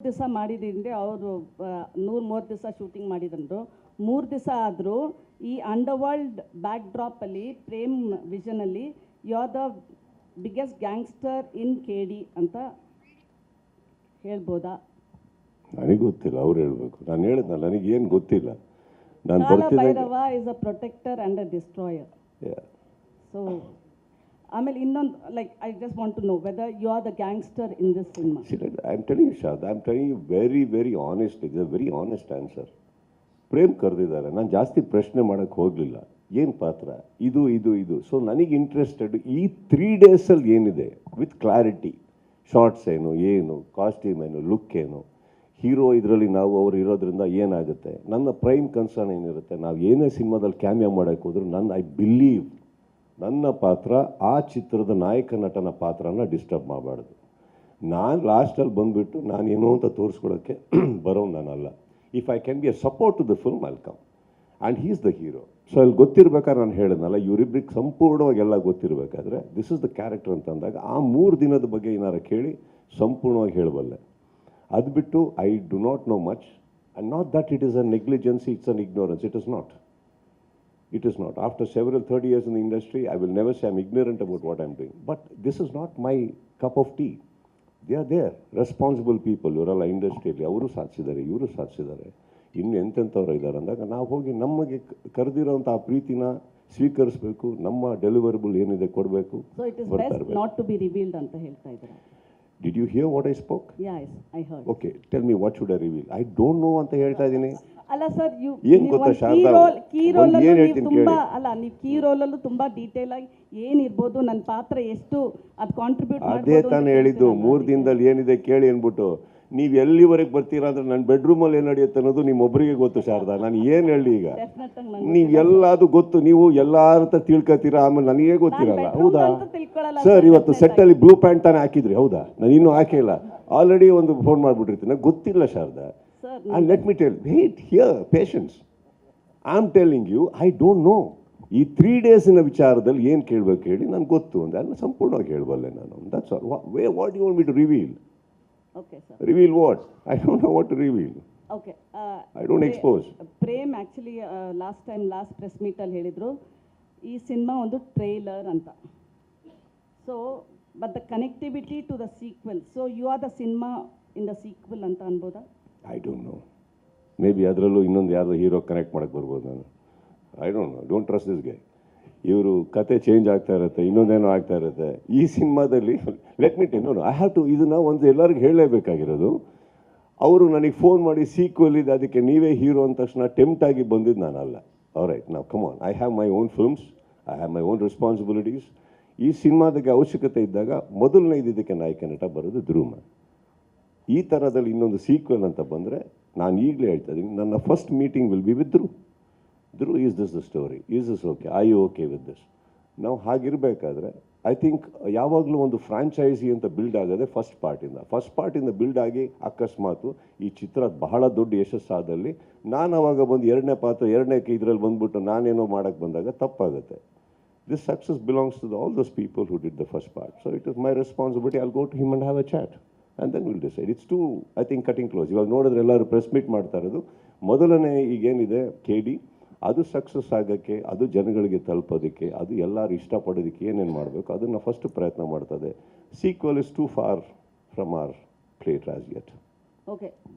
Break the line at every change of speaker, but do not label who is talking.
ದಿವಸ ಮಾಡಿದ್ರೆ ಅವರು 130 ದಿವಸ ಶೂಟಿಂಗ್ ಮಾಡಿದ್ರು. 3 ದಿವಸ ಆದರೂ ಈ ಅಂಡರ್ವರ್ಲ್ಡ್ ಬ್ಯಾಕ್ ಡ್ರಾಪಲ್ಲಿ ಪ್ರೇಮ್ ವಿಷನಲ್ಲಿ you are the biggest gangster in KD ಅಂತ ಹೇಳ್ಬೋದಾ?
ನನಗೆ ಗೊತ್ತಿಲ್ಲ, ಅವ್ರು ಹೇಳಬೇಕು. ನಾನು ಹೇಳಿದ್ನಲ್ಲ, ನನಗೇನು ಗೊತ್ತಿಲ್ಲ. ನಾನು
Bhairava is a protector and a destroyer. So ಆಮೇಲೆ ಇನ್ನೊಂದು like I just want to know whether you are the gangster in this cinema.
I am telling you Sharada, I am telling you very very honest. Is a very honest answer. Prem ಕರೆದಿದ್ದಾರೆ, ನಾನು ಜಾಸ್ತಿ ಪ್ರಶ್ನೆ ಮಾಡೋಕ್ಕೆ ಹೋಗಲಿಲ್ಲ. ಏನು ಪಾತ್ರ ಇದು ಇದು ಇದು. ಸೊ ನನಗೆ ಇಂಟ್ರೆಸ್ಟೆಡ್ ಈ 3 ಡೇಸಲ್ಲಿ ಏನಿದೆ ವಿತ್ ಕ್ಲಾರಿಟಿ. ಶಾರ್ಟ್ಸ್ ಏನು ಕಾಸ್ಟ್ಯೂಮ್ ಏನು, ಲುಕ್ ಏನು, ಹೀರೋ ಇದರಲ್ಲಿ ನಾವು ಅವ್ರು ಇರೋದ್ರಿಂದ ಏನಾಗುತ್ತೆ. ನನ್ನ ಪ್ರೈಮ್ ಕನ್ಸರ್ನ್ ಏನಿರುತ್ತೆ, ನಾವು ಏನೇ ಸಿನಿಮಾದಲ್ಲಿ ಕ್ಯಾಮಿಯೋ ಮಾಡೋಕ್ಕೆ ಹೋದ್ರು ಐ ಬಿಲೀವ್ ನನ್ನ ಪಾತ್ರ ಆ ಚಿತ್ರದ ನಾಯಕ ನಟನ ಪಾತ್ರನ ಡಿಸ್ಟರ್ಬ್ ಮಾಡಬಾರ್ದು. ನಾನು ಲಾಸ್ಟಲ್ಲಿ ಬಂದುಬಿಟ್ಟು ನಾನೇನೋ ಅಂತ ತೋರಿಸ್ಕೊಳೋಕ್ಕೆ ಬರೋನು ನಾನಲ್ಲ. If I can be a support to the film I will come and he is the hero. So ಅಲ್ಲಿ ಗೊತ್ತಿರ್ಬೇಕಾದ್ರೆ ನಾನು ಹೇಳಿದ್ನಲ್ಲ, ಇವರಿಬ್ಬರಿಗೆ ಸಂಪೂರ್ಣವಾಗಿ ಎಲ್ಲ ಗೊತ್ತಿರಬೇಕಾದ್ರೆ ದಿಸ್ ಇಸ್ ದ ಕ್ಯಾರೆಕ್ಟರ್ ಅಂತ ಅಂದಾಗ ಆ 3 ದಿನದ ಬಗ್ಗೆ ಏನಾರು ಕೇಳಿ ಸಂಪೂರ್ಣವಾಗಿ ಹೇಳಬಲ್ಲೆ. ಅದು ಬಿಟ್ಟು I do not know much and not that it is a negligence, it's an ignorance. It is not. After several 30 years in the industry, I will never say I'm ignorant about what I'm doing. But this is not my cup of tea. They are there. Responsible people. ಇವರೆಲ್ಲ ಇಂಡಸ್ಟ್ರಿಯಲ್ಲಿ ಅವರು ಸಾಧಿಸಿದ್ದಾರೆ, ಇವರು ಸಾಧಿಸಿದ್ದಾರೆ, ಇನ್ನು ಎಂತೆಂಥವ್ರು ಇದ್ದಾರೆ ಅಂದಾಗ ನಾವು ಹೋಗಿ ನಮಗೆ ಕರೆದಿರೋಂಥ ಆ ಪ್ರೀತಿನ ಸ್ವೀಕರಿಸಬೇಕು. ನಮ್ಮ ಡೆಲಿವರಬಲ್ ಏನಿದೆ ಕೊಡಬೇಕು.
So it is best not to be revealed ಅಂತ ಹೇಳ್ತಾ ಇದ್ದಾರೆ.
Did you hear what I spoke?
Yes, I heard.
Okay, tell me what should I reveal? I don't know ಅಂತ ಹೇಳ್ತಾ ಇದ್ದೀನಿ.
ಅಲ್ಲ ಸರ್,
ಏನು ಗೊತ್ತಾ ಶಾರದಾ, ಏನು ಹೇಳ್ತೀನಿ ಕೇಳಿ.
ಅಲ್ಲ, ನೀವು ಕೀ ರೋಲಲ್ಲೂ ತುಂಬ ಡೀಟೇಲ್ ಆಗಿ ಏನಿರ್ಬೋದು, ನನ್ನ ಪಾತ್ರ ಎಷ್ಟು ಅದು ಕಾಂಟ್ರಿಬ್ಯೂಟ್
ಅದೇ ತಾನೇ ಹೇಳಿದ್ದು. 3 ದಿನದಲ್ಲಿ ಏನಿದೆ ಕೇಳಿ ಅಂದ್ಬಿಟ್ಟು ನೀವು ಎಲ್ಲಿವರೆಗೆ ಬರ್ತೀರಾ ಅಂದರೆ ನನ್ನ ಬೆಡ್ರೂಮಲ್ಲಿ ಏನು ನಡೆಯುತ್ತೆ ಅನ್ನೋದು ನಿಮ್ಮೊಬ್ಬರಿಗೆ ಗೊತ್ತು ಶಾರದಾ. ನಾನು ಏನು ಹೇಳಿ ಈಗ, ನೀವು ಎಲ್ಲದು ಗೊತ್ತು, ನೀವು ಎಲ್ಲಾರ ಹತ್ರ ತಿಳ್ಕೊತೀರಾ, ಆಮೇಲೆ ನನಗೇ ಗೊತ್ತಿರಲ್ಲ. ಹೌದಾ ಸರ್, ಇವತ್ತು ಸೆಟ್ಟಲ್ಲಿ ಬ್ಲೂ ಪ್ಯಾಂಟ್ ತಾನೇ ಹಾಕಿದ್ರಿ, ಹೌದಾ? ನಾನು ಇನ್ನೂ ಹಾಕಿಲ್ಲ, ಆಲ್ರೆಡಿ ಒಂದು ಫೋನ್ ಮಾಡಿಬಿಟ್ಟಿರ್ತೀನಿ. ನನಗೆ ಗೊತ್ತಿಲ್ಲ Sharada. And let me tell, wait here, patience. I am telling you, I don't know. ಈ 3 ಡೇಸಿನ ವಿಚಾರದಲ್ಲಿ ಏನು ಕೇಳಬೇಕು ಹೇಳಿ, ನನಗೆ ಗೊತ್ತು ಅಂದರೆ ಅದನ್ನು ಸಂಪೂರ್ಣವಾಗಿ ಹೇಳಬಲ್ಲೆ ನಾನು. That's all. What you want me to reveal?
Okay, sir.
Reveal what? I don't know what to reveal.
Okay.
I don't expose.
Prem actually last press ಮೀಟಲ್ಲಿ ಹೇಳಿದರು ಈ ಸಿನಿಮಾ ಒಂದು ಟ್ರೈಲರ್ ಅಂತ. So but the connectivity to the sequel, so you are the cinema in the sequel ಅಂತ ಅನ್ಬೋದಾ?
I don't know. Maybe ಅದರಲ್ಲೂ ಇನ್ನೊಂದು ಯಾವುದೋ ಹೀರೋ ಕನೆಕ್ಟ್ ಮಾಡೋಕ್ಕೆ ಬರ್ಬೋದು ನಾನು. I don't know. Don't trust this guy. ಇವರು ಕತೆ ಚೇಂಜ್ ಆಗ್ತಾ ಇರುತ್ತೆ, ಇನ್ನೊಂದೇನೋ ಆಗ್ತಾ ಇರುತ್ತೆ. ಈ ಸಿನಿಮಾದಲ್ಲಿ let me tell, I have to, ಇದನ್ನು ಒಂದು ಎಲ್ಲರಿಗೂ ಹೇಳಲೇಬೇಕಾಗಿರೋದು. ಅವರು ನನಗೆ ಫೋನ್ ಮಾಡಿ ಸೀಕ್ವೆಲ್ ಇದೆ ಅದಕ್ಕೆ ನೀವೇ ಹೀರೋ ಅಂದ ತಕ್ಷಣ ಟೆಂಪ್ಟ್ ಆಗಿ ಬಂದಿದ್ದು ನಾನಲ್ಲ. ಆಲ್ರೈಟ್, ನಾವು come on, I have my own films, I have my own responsibilities. ಈ ಸಿನಿಮಾದಾಗೆ ಅವಶ್ಯಕತೆ ಇದ್ದಾಗ ಮೊದಲನೇ ಇದಕ್ಕೆ ನಾಯಕ ನಟ ಬರೋದು ಧ್ರುವ. ಈ ಥರದಲ್ಲಿ ಇನ್ನೊಂದು ಸೀಕ್ವೆಲ್ ಅಂತ ಬಂದರೆ ನಾನು ಈಗಲೇ ಹೇಳ್ತಾ ಇದ್ದೀನಿ, ನನ್ನ first meeting will be with Dhruva. Is this the story, is this okay, I you okay with this? ನಾವು ಹಾಗಿರಬೇಕಾದ್ರೆ ಐ ಥಿಂಕ್ ಯಾವಾಗಲೂ ಒಂದು ಫ್ರಾಂಚೈಸಿ ಅಂತ ಬಿಲ್ಡ್ ಆಗೋದೆ ಫಸ್ಟ್ ಪಾರ್ಟಿಂದ ಬಿಲ್ಡ್ ಆಗಿ ಅಕಸ್ಮಾತು ಈ ಚಿತ್ರ ಬಹಳ ದೊಡ್ಡ ಯಶಸ್ಸಾದಲ್ಲಿ ನಾನು ಅವಾಗ ಬಂದು ಎರಡನೇ ಇದರಲ್ಲಿ ಬಂದುಬಿಟ್ಟು ನಾನೇನೋ ಮಾಡೋಕ್ಕೆ ಬಂದಾಗ ತಪ್ಪಾಗುತ್ತೆ. This success belongs to all those people who did the first part. So it is my responsibility. I will go to him and have a chat and then will decide. It's to I think cutting close. ಇವಾಗ ನೋಡಿದ್ರೆ ಎಲ್ಲರೂ press meet ಮಾಡ್ತಾ ಇರೋದು ಮೊದಲನೇ ಈಗೇನಿದೆ KD, ಅದು success ಆಗೋಕ್ಕೆ, ಅದು ಜನಗಳಿಗೆ ತಲುಪೋದಕ್ಕೆ, ಅದು ಎಲ್ಲರೂ ಇಷ್ಟಪಡೋದಕ್ಕೆ ಏನೇನು ಮಾಡಬೇಕು ಅದನ್ನು ಫಸ್ಟ್ ಪ್ರಯತ್ನ ಮಾಡ್ತದೆ. Sequel is to far from or plate as yet.
Okay.